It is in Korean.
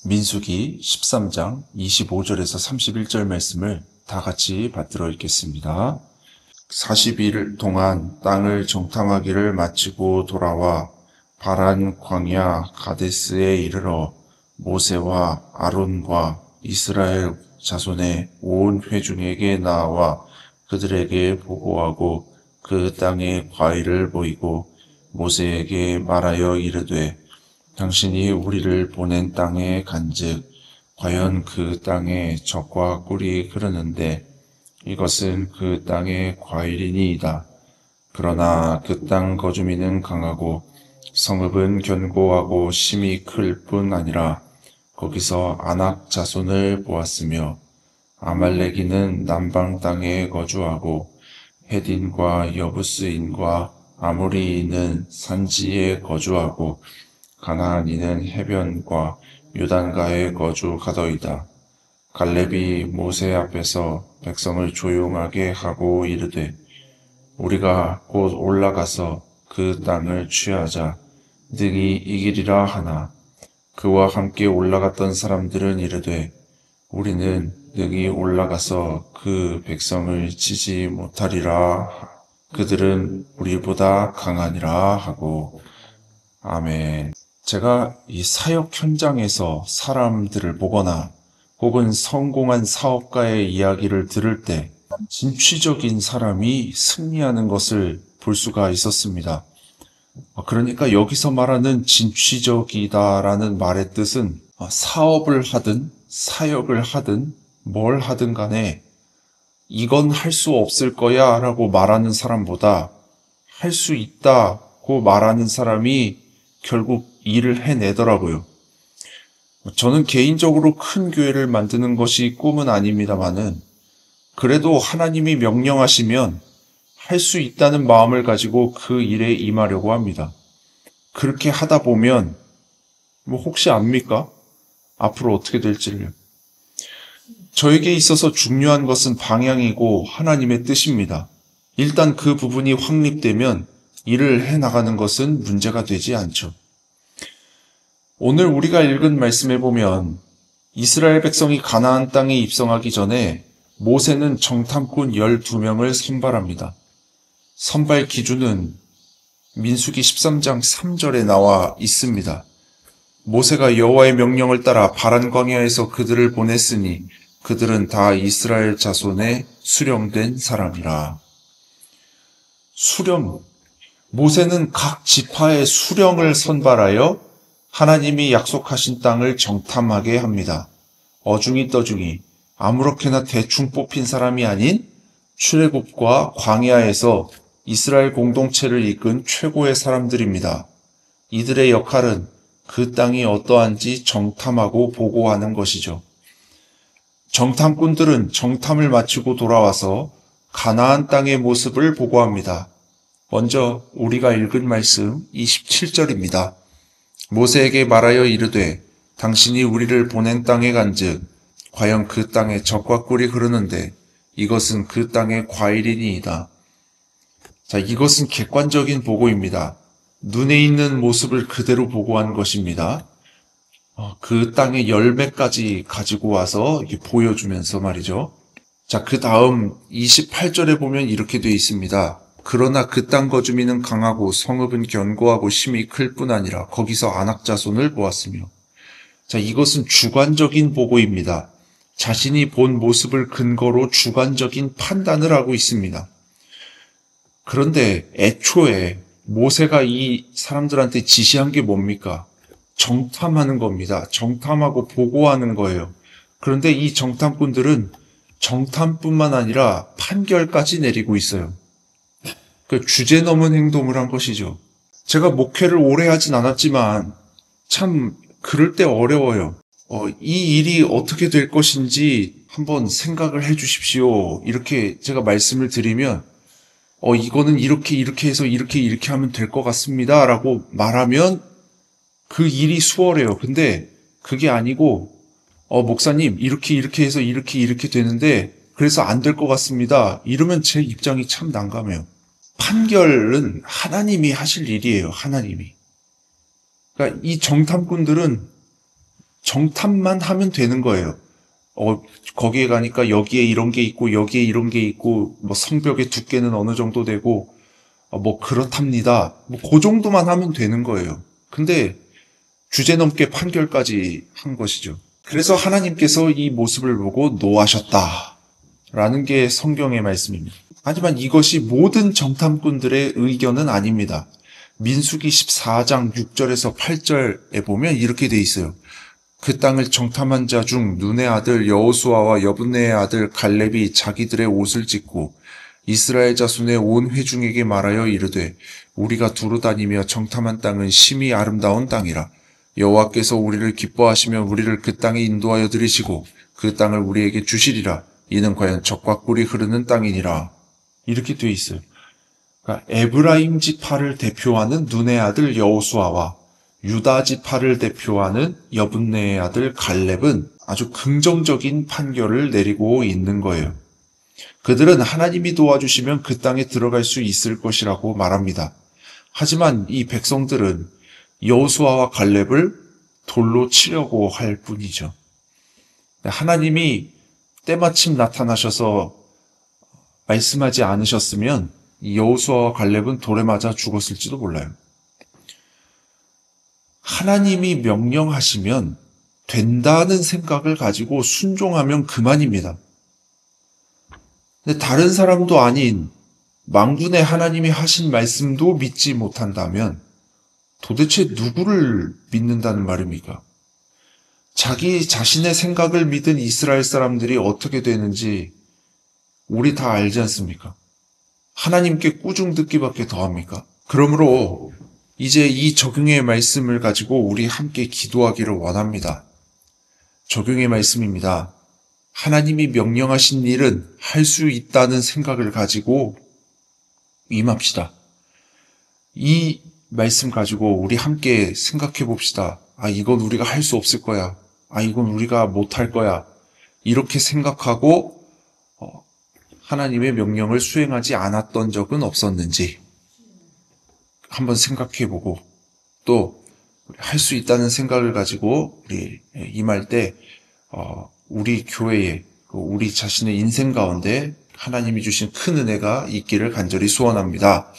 민수기 13장 25절에서 31절 말씀을 다 같이 받들어 읽겠습니다. 40일 동안 땅을 정탐하기를 마치고 돌아와 바란 광야 가데스에 이르러 모세와 아론과 이스라엘 자손의 온 회중에게 나와 그들에게 보고하고 그 땅의 과일을 보이고 모세에게 말하여 이르되 당신이 우리를 보낸 땅에 간즉 과연 그 땅에 젖과 꿀이 흐르는데 이것은 그 땅의 과일이니이다. 그러나 그 땅 거주민은 강하고 성읍은 견고하고 심이 클 뿐 아니라 거기서 아낙 자손을 보았으며 아말렉인은 남방 땅에 거주하고 헤딘과 여부스인과 아모리인은 산지에 거주하고 가나안인은 해변과 요단가에 거주하더이다. 갈렙이 모세 앞에서 백성을 조용하게 하고 이르되 우리가 곧 올라가서 그 땅을 취하자 능히 이기리라 하나 그와 함께 올라갔던 사람들은 이르되 우리는 능히 올라가서 그 백성을 치지 못하리라. 그들은 우리보다 강하니라 하고. 아멘. 제가 이 사역 현장에서 사람들을 보거나 혹은 성공한 사업가의 이야기를 들을 때 진취적인 사람이 승리하는 것을 볼 수가 있었습니다. 그러니까 여기서 말하는 진취적이다라는 말의 뜻은 사업을 하든 사역을 하든 뭘 하든 간에 이건 할 수 없을 거야 라고 말하는 사람보다 할 수 있다고 말하는 사람이 결국 일을 해내더라고요. 저는 개인적으로 큰 교회를 만드는 것이 꿈은 아닙니다만은 그래도 하나님이 명령하시면 할 수 있다는 마음을 가지고 그 일에 임하려고 합니다. 그렇게 하다 보면 혹시 압니까? 앞으로 어떻게 될지를. 저에게 있어서 중요한 것은 방향이고 하나님의 뜻입니다. 일단 그 부분이 확립되면 일을 해나가는 것은 문제가 되지 않죠. 오늘 우리가 읽은 말씀에 보면 이스라엘 백성이 가나안 땅에 입성하기 전에 모세는 정탐꾼 12명을 선발합니다. 선발 기준은 민수기 13장 3절에 나와 있습니다. 모세가 여호와의 명령을 따라 바란 광야에서 그들을 보냈으니 그들은 다 이스라엘 자손의 수령된 사람이라. 수령. 모세는 각 지파의 수령을 선발하여 하나님이 약속하신 땅을 정탐하게 합니다. 어중이 떠중이 아무렇게나 대충 뽑힌 사람이 아닌 출애굽과 광야에서 이스라엘 공동체를 이끈 최고의 사람들입니다. 이들의 역할은 그 땅이 어떠한지 정탐하고 보고하는 것이죠. 정탐꾼들은 정탐을 마치고 돌아와서 가나안 땅의 모습을 보고합니다. 먼저 우리가 읽은 말씀 27절입니다. 모세에게 말하여 이르되 당신이 우리를 보낸 땅에 간즉 과연 그 땅에 젖과 꿀이 흐르는데 이것은 그 땅의 과일이니이다. 자, 이것은 객관적인 보고입니다. 눈에 있는 모습을 그대로 보고한 것입니다. 그 땅의 열매까지 가지고 와서 이렇게 보여주면서 말이죠. 자, 그 다음 28절에 보면 이렇게 되어 있습니다. 그러나 그 땅 거주민은 강하고 성읍은 견고하고 심이 클 뿐 아니라 거기서 아낙 자손을 보았으며. 자, 이것은 주관적인 보고입니다. 자신이 본 모습을 근거로 주관적인 판단을 하고 있습니다. 그런데 애초에 모세가 이 사람들한테 지시한 게 뭡니까? 정탐하는 겁니다. 정탐하고 보고하는 거예요. 그런데 이 정탐꾼들은 정탐뿐만 아니라 판결까지 내리고 있어요. 그 주제 넘은 행동을 한 것이죠. 제가 목회를 오래 하진 않았지만 참 그럴 때 어려워요. 이 일이 어떻게 될 것인지 한번 생각을 해 주십시오. 이렇게 제가 말씀을 드리면 이거는 이렇게 해서 이렇게 하면 될 것 같습니다. 라고 말하면 그 일이 수월해요. 근데 그게 아니고 목사님 이렇게 해서 이렇게 되는데 그래서 안 될 것 같습니다. 이러면 제 입장이 참 난감해요. 판결은 하나님이 하실 일이에요. 하나님이. 그러니까 이 정탐꾼들은 정탐만 하면 되는 거예요. 거기에 가니까 여기에 이런 게 있고 여기에 이런 게 있고 뭐 성벽의 두께는 어느 정도 되고 뭐 그렇답니다. 뭐 그 정도만 하면 되는 거예요. 근데 주제넘게 판결까지 한 것이죠. 그래서 하나님께서 이 모습을 보고 노하셨다. 라는 게 성경의 말씀입니다. 하지만 이것이 모든 정탐꾼들의 의견은 아닙니다. 민수기 14장 6절에서 8절에 보면 이렇게 돼 있어요. 그 땅을 정탐한 자 중 눈의 아들 여호수아와 여분네의 아들 갈렙이 자기들의 옷을 찢고 이스라엘 자손의 온 회중에게 말하여 이르되 우리가 두루 다니며 정탐한 땅은 심히 아름다운 땅이라 여호와께서 우리를 기뻐하시며 우리를 그 땅에 인도하여 들이시고 그 땅을 우리에게 주시리라. 이는 과연 젖과 꿀이 흐르는 땅이니라. 이렇게 되어 있어요. 그러니까 에브라임 지파를 대표하는 눈의 아들 여호수아와 유다 지파를 대표하는 여분네의 아들 갈렙은 아주 긍정적인 판결을 내리고 있는 거예요. 그들은 하나님이 도와주시면 그 땅에 들어갈 수 있을 것이라고 말합니다. 하지만 이 백성들은 여호수아와 갈렙을 돌로 치려고 할 뿐이죠. 하나님이 때마침 나타나셔서 말씀하지 않으셨으면 여호수아와 갈렙은 돌에 맞아 죽었을지도 몰라요. 하나님이 명령하시면 된다는 생각을 가지고 순종하면 그만입니다. 근데 다른 사람도 아닌 만군의 하나님이 하신 말씀도 믿지 못한다면 도대체 누구를 믿는다는 말입니까? 자기 자신의 생각을 믿은 이스라엘 사람들이 어떻게 되는지 우리 다 알지 않습니까? 하나님께 꾸중 듣기밖에 더합니까? 그러므로 이제 이 적용의 말씀을 가지고 우리 함께 기도하기를 원합니다. 적용의 말씀입니다. 하나님이 명령하신 일은 할 수 있다는 생각을 가지고 임합시다. 이 말씀 가지고 우리 함께 생각해 봅시다. 이건 우리가 할 수 없을 거야. 이건 우리가 못할 거야. 이렇게 생각하고 하나님의 명령을 수행하지 않았던 적은 없었는지 한번 생각해 보고 또 할 수 있다는 생각을 가지고 우리 임할 때 우리 교회에 우리 자신의 인생 가운데 하나님이 주신 큰 은혜가 있기를 간절히 소원합니다.